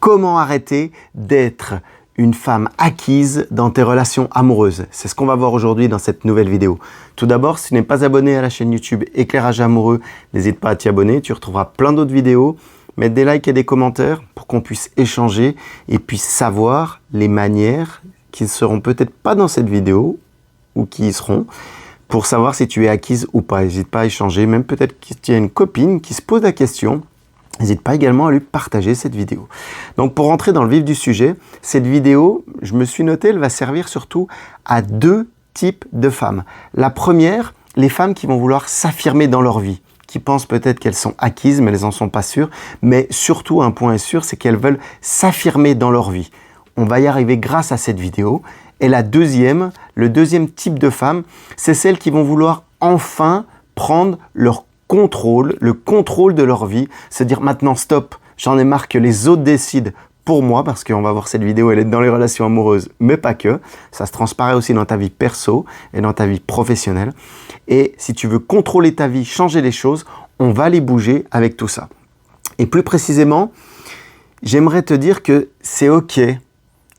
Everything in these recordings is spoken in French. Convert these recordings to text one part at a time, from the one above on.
comment arrêter d'être une femme acquise dans tes relations amoureuses. C'est ce qu'on va voir aujourd'hui dans cette nouvelle vidéo. Tout d'abord, si tu n'es pas abonné à la chaîne YouTube Éclairage Amoureux, n'hésite pas à t'y abonner. Tu retrouveras plein d'autres vidéos. Mettre des likes et des commentaires pour qu'on puisse échanger et puisse savoir les manières qui ne seront peut-être pas dans cette vidéo ou qui y seront pour savoir si tu es acquise ou pas. N'hésite pas à échanger. Même peut-être qu'il y a une copine qui se pose la question. N'hésite pas également à lui partager cette vidéo. Donc pour rentrer dans le vif du sujet, cette vidéo, je me suis noté, elle va servir surtout à deux types de femmes. La première, les femmes qui vont vouloir s'affirmer dans leur vie, qui pensent peut-être qu'elles sont acquises, mais elles n'en sont pas sûres. Mais surtout, un point est sûr, c'est qu'elles veulent s'affirmer dans leur vie. On va y arriver grâce à cette vidéo. Et le deuxième type de femmes, c'est celles qui vont vouloir enfin prendre leur le contrôle de leur vie, se dire maintenant stop, j'en ai marre que les autres décident pour moi, parce qu'on va voir cette vidéo, elle est dans les relations amoureuses, mais pas que, ça se transparaît aussi dans ta vie perso et dans ta vie professionnelle. Et si tu veux contrôler ta vie, changer les choses, on va les bouger avec tout ça. Et plus précisément, j'aimerais te dire que c'est ok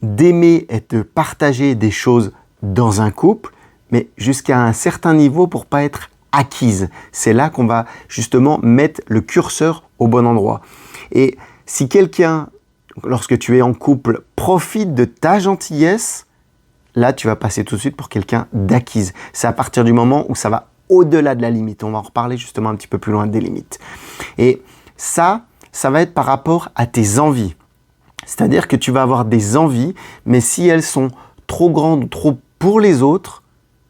d'aimer et de partager des choses dans un couple, mais jusqu'à un certain niveau pour pas être acquise. C'est là qu'on va justement mettre le curseur au bon endroit. Et si quelqu'un, lorsque tu es en couple, profite de ta gentillesse, là tu vas passer tout de suite pour quelqu'un d'acquise. C'est à partir du moment où ça va au-delà de la limite. On va en reparler justement un petit peu plus loin des limites. Et ça va être par rapport à tes envies. C'est-à-dire que tu vas avoir des envies, mais si elles sont trop grandes ou trop pour les autres,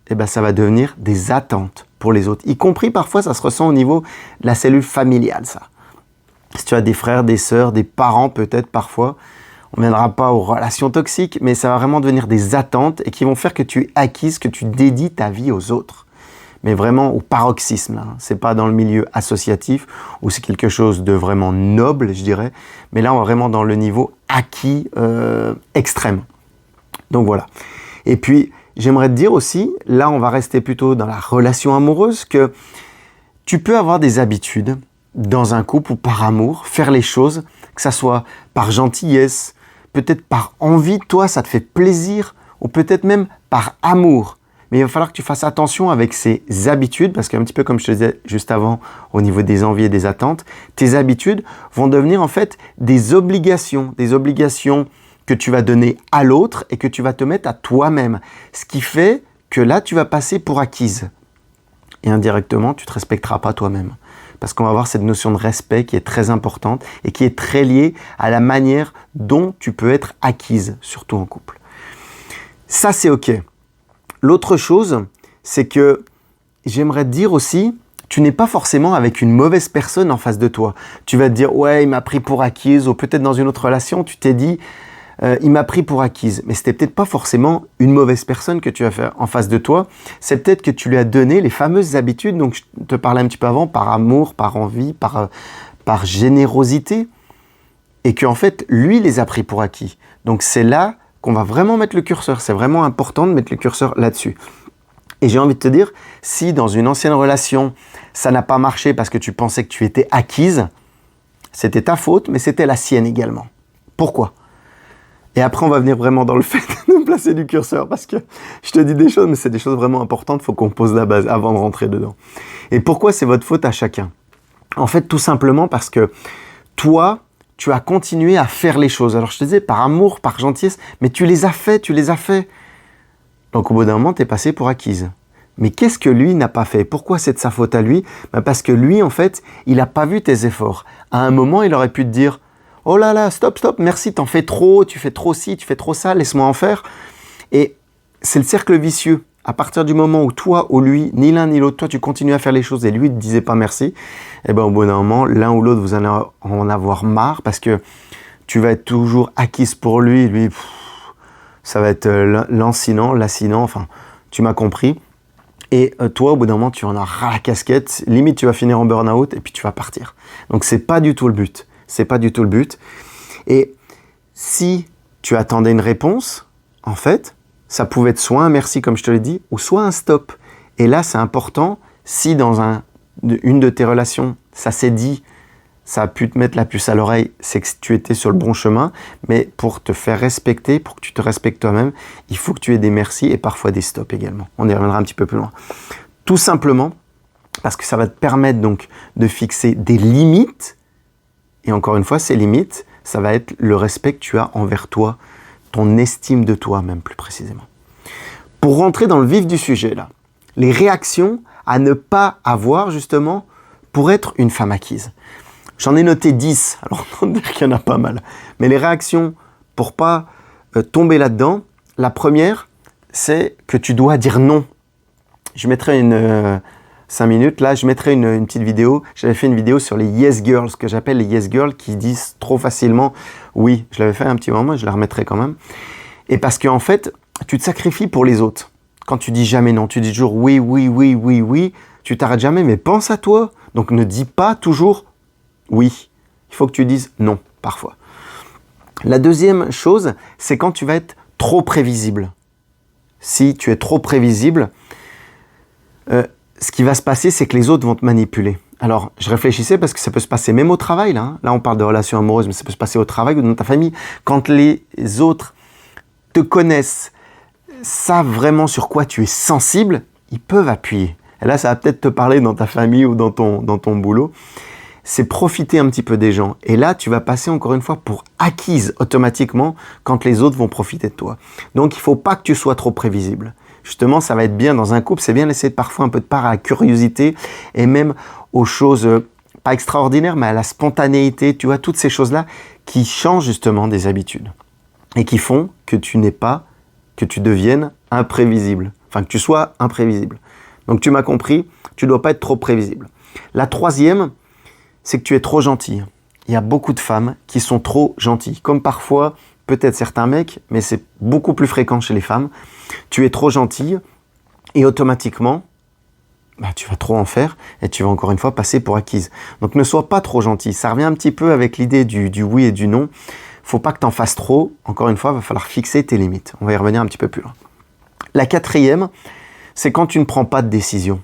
eh ben ça va devenir des attentes pour les autres. Y compris parfois, ça se ressent au niveau de la cellule familiale, ça. Si tu as des frères, des sœurs, des parents peut-être parfois, on ne viendra pas aux relations toxiques, mais ça va vraiment devenir des attentes et qui vont faire que tu es acquise, que tu dédies ta vie aux autres. Mais vraiment au paroxysme, là. C'est pas dans le milieu associatif où c'est quelque chose de vraiment noble, je dirais. Mais là, on est vraiment dans le niveau acquis extrême. Donc voilà. Et puis, j'aimerais te dire aussi, là on va rester plutôt dans la relation amoureuse, que tu peux avoir des habitudes dans un couple ou par amour, faire les choses, que ça soit par gentillesse, peut-être par envie, toi ça te fait plaisir, ou peut-être même par amour. Mais il va falloir que tu fasses attention avec ces habitudes, parce qu'un petit peu comme je te disais juste avant, au niveau des envies et des attentes, tes habitudes vont devenir en fait des obligations que tu vas donner à l'autre et que tu vas te mettre à toi-même. Ce qui fait que là, tu vas passer pour acquise. Et indirectement, tu ne te respecteras pas toi-même. Parce qu'on va avoir cette notion de respect qui est très importante et qui est très liée à la manière dont tu peux être acquise, surtout en couple. Ça, c'est ok. L'autre chose, c'est que j'aimerais te dire aussi, tu n'es pas forcément avec une mauvaise personne en face de toi. Tu vas te dire, ouais, il m'a pris pour acquise, ou peut-être dans une autre relation, tu t'es dit, il m'a pris pour acquise. Mais c'était peut-être pas forcément une mauvaise personne que tu as fait en face de toi. C'est peut-être que tu lui as donné les fameuses habitudes, donc je te parlais un petit peu avant, par amour, par envie, par générosité, et qu'en fait, lui les a pris pour acquis. Donc c'est là qu'on va vraiment mettre le curseur. C'est vraiment important de mettre le curseur là-dessus. Et j'ai envie de te dire, si dans une ancienne relation, ça n'a pas marché parce que tu pensais que tu étais acquise, c'était ta faute, mais c'était la sienne également. Pourquoi ? Et après, on va venir vraiment dans le fait de placer du curseur, parce que je te dis des choses, mais c'est des choses vraiment importantes, il faut qu'on pose la base avant de rentrer dedans. Et pourquoi c'est votre faute à chacun ? En fait, tout simplement parce que toi, tu as continué à faire les choses. Alors je te disais, par amour, par gentillesse, mais tu les as fait. Donc au bout d'un moment, tu es passé pour acquise. Mais qu'est-ce que lui n'a pas fait ? Pourquoi c'est de sa faute à lui ? Parce que lui, en fait, il n'a pas vu tes efforts. À un moment, il aurait pu te dire, oh là là, stop, merci, t'en fais trop, tu fais trop ci, tu fais trop ça, laisse-moi en faire. Et c'est le cercle vicieux. À partir du moment où toi ou lui, ni l'un ni l'autre, toi tu continues à faire les choses et lui ne te disait pas merci, et ben au bout d'un moment, l'un ou l'autre vous allez en avoir marre parce que tu vas être toujours acquise pour lui, ça va être lancinant, enfin, tu m'as compris. Et toi, au bout d'un moment, tu en as ras la casquette, limite tu vas finir en burn-out et puis tu vas partir. Donc c'est pas du tout le but. Et si tu attendais une réponse, en fait, ça pouvait être soit un merci, comme je te l'ai dit, ou soit un stop. Et là, c'est important, si dans une de tes relations, ça s'est dit ça a pu te mettre la puce à l'oreille, c'est que tu étais sur le bon chemin, mais pour te faire respecter, pour que tu te respectes toi-même, il faut que tu aies des merci et parfois des stops également. On y reviendra un petit peu plus loin. Tout simplement parce que ça va te permettre donc de fixer des limites, et encore une fois, ces limites, ça va être le respect que tu as envers toi, ton estime de toi même plus précisément. Pour rentrer dans le vif du sujet là, les réactions à ne pas avoir justement pour être une femme acquise. J'en ai noté 10, alors on peut dire qu'il y en a pas mal. Mais les réactions, pour pas tomber là-dedans, la première, c'est que tu dois dire non. Je mettrai 5 minutes, là je mettrai une petite vidéo. J'avais fait une vidéo sur les yes girls, ce que j'appelle les yes girls qui disent trop facilement oui. Je l'avais fait un petit moment, je la remettrai quand même. Et parce qu'en fait, tu te sacrifies pour les autres. Quand tu dis jamais non, tu dis toujours oui, oui, oui, oui, oui. Tu t'arrêtes jamais, mais pense à toi. Donc ne dis pas toujours oui, il faut que tu dises non, parfois. La deuxième chose, c'est quand tu vas être trop prévisible. Si tu es trop prévisible, ce qui va se passer, c'est que les autres vont te manipuler. Alors, je réfléchissais parce que ça peut se passer même au travail. Là, on parle de relations amoureuses, mais ça peut se passer au travail ou dans ta famille. Quand les autres te connaissent, savent vraiment sur quoi tu es sensible, ils peuvent appuyer. Et là, ça va peut-être te parler dans ta famille ou dans ton boulot. C'est profiter un petit peu des gens. Et là, tu vas passer encore une fois pour acquise automatiquement quand les autres vont profiter de toi. Donc, il ne faut pas que tu sois trop prévisible. Justement, ça va être bien dans un couple, c'est bien laisser parfois un peu de part à la curiosité et même aux choses pas extraordinaires, mais à la spontanéité. Tu vois, toutes ces choses-là qui changent justement des habitudes et qui font que tu deviennes imprévisible. Enfin, que tu sois imprévisible. Donc, tu m'as compris, tu ne dois pas être trop prévisible. La troisième, c'est que tu es trop gentil. Il y a beaucoup de femmes qui sont trop gentilles. Comme parfois, peut-être certains mecs, mais c'est beaucoup plus fréquent chez les femmes. Tu es trop gentille et automatiquement, tu vas trop en faire et tu vas encore une fois passer pour acquise. Donc ne sois pas trop gentil. Ça revient un petit peu avec l'idée du oui et du non. Faut pas que tu en fasses trop. Encore une fois, il va falloir fixer tes limites. On va y revenir un petit peu plus loin. La quatrième, c'est quand tu ne prends pas de décision.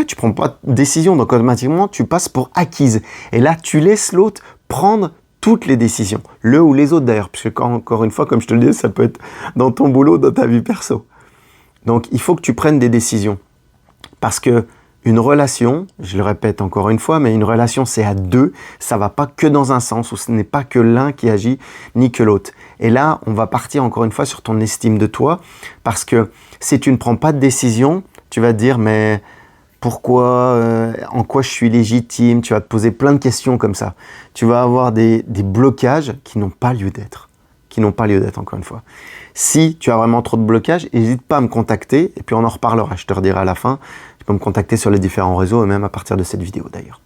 Tu ne prends pas de décision, donc automatiquement, tu passes pour acquise. Et là, tu laisses l'autre prendre toutes les décisions. Le ou les autres d'ailleurs, puisque encore une fois, comme je te le dis, ça peut être dans ton boulot, dans ta vie perso. Donc, il faut que tu prennes des décisions. Parce que une relation, je le répète encore une fois, mais une relation, c'est à deux. Ça ne va pas que dans un sens, où ce n'est pas que l'un qui agit, ni que l'autre. Et là, on va partir encore une fois sur ton estime de toi. Parce que si tu ne prends pas de décision, tu vas te dire, mais pourquoi, en quoi je suis légitime, tu vas te poser plein de questions comme ça. Tu vas avoir des blocages qui n'ont pas lieu d'être. Encore une fois. Si tu as vraiment trop de blocages, n'hésite pas à me contacter et puis on en reparlera. Je te redirai à la fin. Tu peux me contacter sur les différents réseaux et même à partir de cette vidéo d'ailleurs.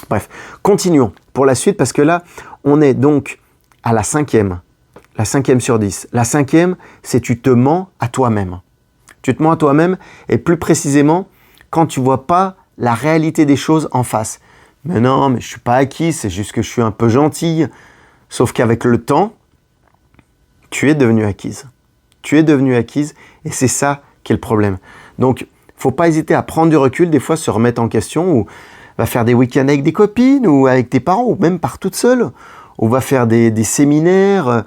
Bref, continuons pour la suite parce que là, on est donc à la cinquième sur 10. La cinquième, c'est tu te mens à toi-même. Tu te mens à toi-même et plus précisément, quand tu ne vois pas la réalité des choses en face. Mais non, mais je ne suis pas acquis, c'est juste que je suis un peu gentille. Sauf qu'avec le temps, tu es devenue acquise. Tu es devenue acquise et c'est ça qui est le problème. Donc, il ne faut pas hésiter à prendre du recul, des fois se remettre en question ou va faire des week-ends avec des copines ou avec tes parents ou même par toute seule. Ou va faire des séminaires.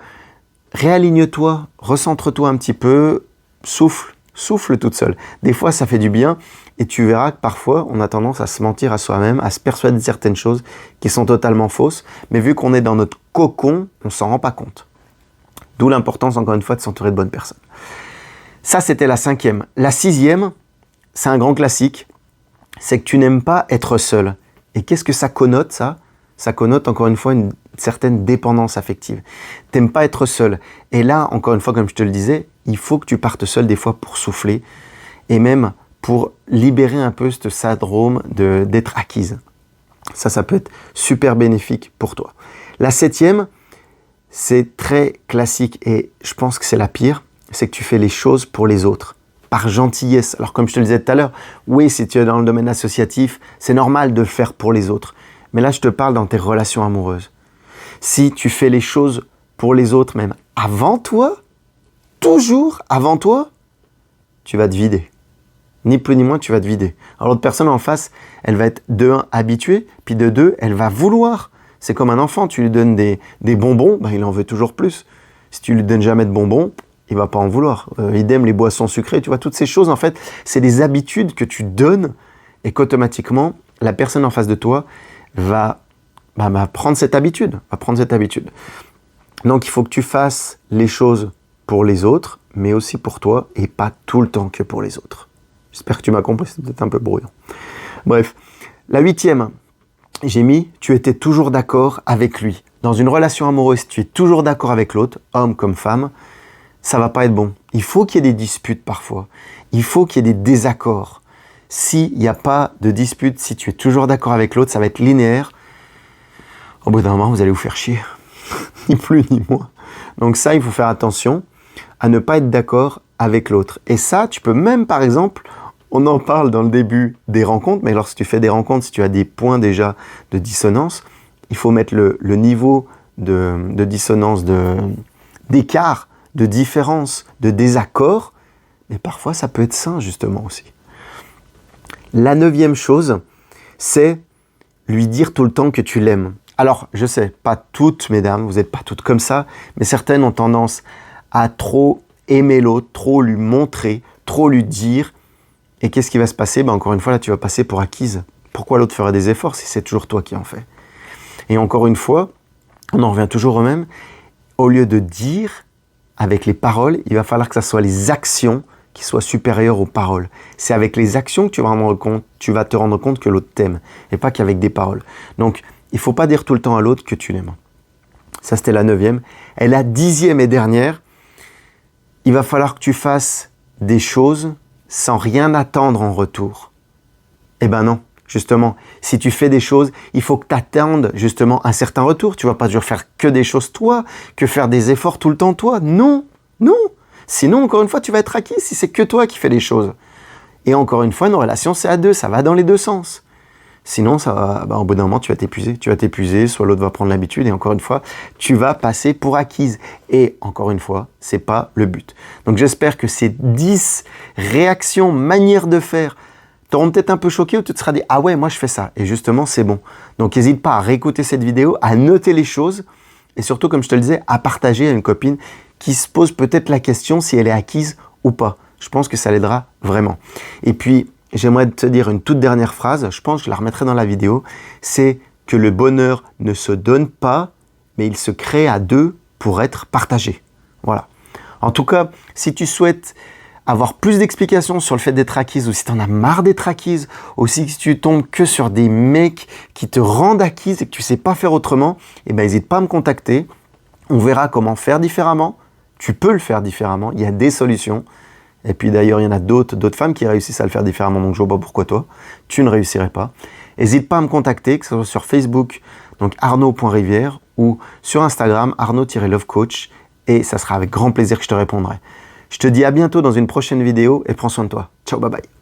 Réaligne-toi, recentre-toi un petit peu, souffle toute seule. Des fois, ça fait du bien. Et tu verras que parfois, on a tendance à se mentir à soi-même, à se persuader de certaines choses qui sont totalement fausses. Mais vu qu'on est dans notre cocon, on ne s'en rend pas compte. D'où l'importance, encore une fois, de s'entourer de bonnes personnes. Ça, c'était la cinquième. La sixième, c'est un grand classique. C'est que tu n'aimes pas être seul. Et qu'est-ce que ça connote, ça ? Ça connote, encore une fois, une certaine dépendance affective. Tu n'aimes pas être seul. Et là, encore une fois, comme je te le disais, il faut que tu partes seul des fois pour souffler. Et même pour libérer un peu ce syndrome d'être acquise. Ça peut être super bénéfique pour toi. La septième, c'est très classique et je pense que c'est la pire, c'est que tu fais les choses pour les autres, par gentillesse. Alors comme je te le disais tout à l'heure, oui, si tu es dans le domaine associatif, c'est normal de le faire pour les autres. Mais là, je te parle dans tes relations amoureuses. Si tu fais les choses pour les autres, même avant toi, toujours avant toi, tu vas te vider. Ni plus ni moins, tu vas te vider. Alors l'autre personne en face, elle va être de 1 habituée, puis de 2, elle va vouloir. C'est comme un enfant, tu lui donnes des bonbons, il en veut toujours plus. Si tu lui donnes jamais de bonbons, il va pas en vouloir. Idem les boissons sucrées, tu vois, toutes ces choses en fait, c'est des habitudes que tu donnes et qu'automatiquement, la personne en face de toi va prendre cette habitude, Donc il faut que tu fasses les choses pour les autres, mais aussi pour toi et pas tout le temps que pour les autres. J'espère que tu m'as compris, c'est peut-être un peu brouillon. Bref, la 8e, j'ai mis « tu étais toujours d'accord avec lui ». Dans une relation amoureuse, si tu es toujours d'accord avec l'autre, homme comme femme, ça va pas être bon. Il faut qu'il y ait des disputes parfois. Il faut qu'il y ait des désaccords. S'il n'y a pas de dispute, si tu es toujours d'accord avec l'autre, ça va être linéaire. Au bout d'un moment, vous allez vous faire chier. Ni plus ni moins. Donc ça, il faut faire attention à ne pas être d'accord avec l'autre. Et ça, tu peux même, par exemple, on en parle dans le début des rencontres, mais lorsque tu fais des rencontres, si tu as des points déjà de dissonance, il faut mettre le niveau de dissonance, d'écart, de différence, de désaccord. Mais parfois, ça peut être sain, justement, aussi. La 9e chose, c'est lui dire tout le temps que tu l'aimes. Alors, je sais, pas toutes, mesdames, vous n'êtes pas toutes comme ça, mais certaines ont tendance à trop aimer l'autre, trop lui montrer, trop lui dire. Et qu'est-ce qui va se passer? Encore une fois, là, tu vas passer pour acquise. Pourquoi l'autre ferait des efforts si c'est toujours toi qui en fais? Et encore une fois, on en revient toujours au même. Au lieu de dire avec les paroles, il va falloir que ce soit les actions qui soient supérieures aux paroles. C'est avec les actions que tu vas te rendre compte que l'autre t'aime, et pas qu'avec des paroles. Donc, il ne faut pas dire tout le temps à l'autre que tu l'aimes. Ça, c'était la 9e. Et la 10e et dernière, il va falloir que tu fasses des choses sans rien attendre en retour. Eh ben non, justement, si tu fais des choses, il faut que tu attendes justement un certain retour. Tu ne vas pas toujours faire que des choses toi, que faire des efforts tout le temps toi. Non, non. Sinon, encore une fois, tu vas être acquis si c'est que toi qui fais les choses. Et encore une fois, une relation, c'est à deux, ça va dans les deux sens. Sinon, ça va, au bout d'un moment, tu vas t'épuiser. Tu vas t'épuiser, soit l'autre va prendre l'habitude, et encore une fois, tu vas passer pour acquise. Et encore une fois, c'est pas le but. Donc j'espère que ces 10 réactions, manières de faire, t'auront peut-être un peu choqué ou tu te seras dit « Ah ouais, moi je fais ça ». Et justement, c'est bon. Donc n'hésite pas à réécouter cette vidéo, à noter les choses, et surtout, comme je te le disais, à partager à une copine qui se pose peut-être la question si elle est acquise ou pas. Je pense que ça l'aidera vraiment. Et puis, j'aimerais te dire une toute dernière phrase, je pense que je la remettrai dans la vidéo, c'est que le bonheur ne se donne pas, mais il se crée à deux pour être partagé. Voilà. En tout cas, si tu souhaites avoir plus d'explications sur le fait d'être acquise, ou si tu en as marre d'être acquise, ou si tu tombes que sur des mecs qui te rendent acquise et que tu ne sais pas faire autrement, eh ben, n'hésite pas à me contacter. On verra comment faire différemment. Tu peux le faire différemment, il y a des solutions. Et puis d'ailleurs, il y en a d'autres femmes qui réussissent à le faire différemment, donc je vois pas pourquoi toi, tu ne réussirais pas. N'hésite pas à me contacter, que ce soit sur Facebook, donc arnaud.rivière, ou sur Instagram, arnaud-lovecoach, et ça sera avec grand plaisir que je te répondrai. Je te dis à bientôt dans une prochaine vidéo, et prends soin de toi. Ciao, bye bye.